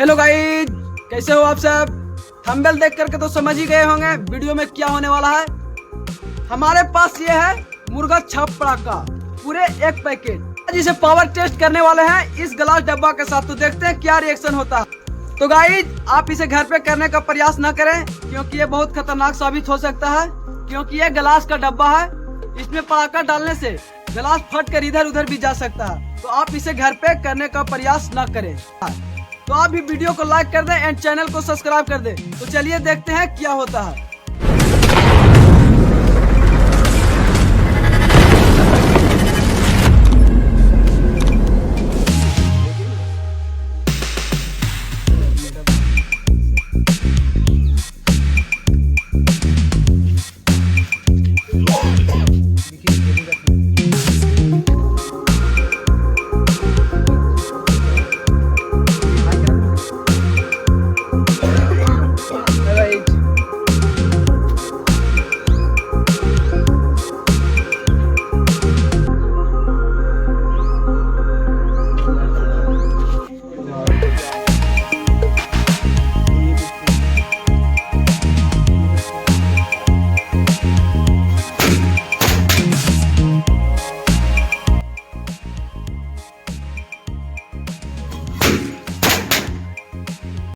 Hello guys, कैसे हो आप सब। थंबनेल देख करके तो समझ ही गए होंगे वीडियो में क्या होने वाला है। हमारे पास ये है मुर्गा छाप पटाखा, पूरे एक पैकेट। जिसे पावर टेस्ट करने वाले हैं इस गिलास डब्बा के साथ, तो देखते हैं क्या रिएक्शन होता है। तो गाइस, आप इसे घर पे करने का प्रयास न करें क्योंकि ये बहुत खतरनाक साबित हो सकता है, क्योंकि ये गिलास का डब्बा है। इसमें पटाखा डालने से गिलास फट कर इधर उधर भी जा सकता है, तो आप इसे घर पे करने का प्रयास न करें। तो आप भी वीडियो को लाइक कर दें एंड चैनल को सब्सक्राइब कर दें। तो चलिए देखते हैं क्या होता है।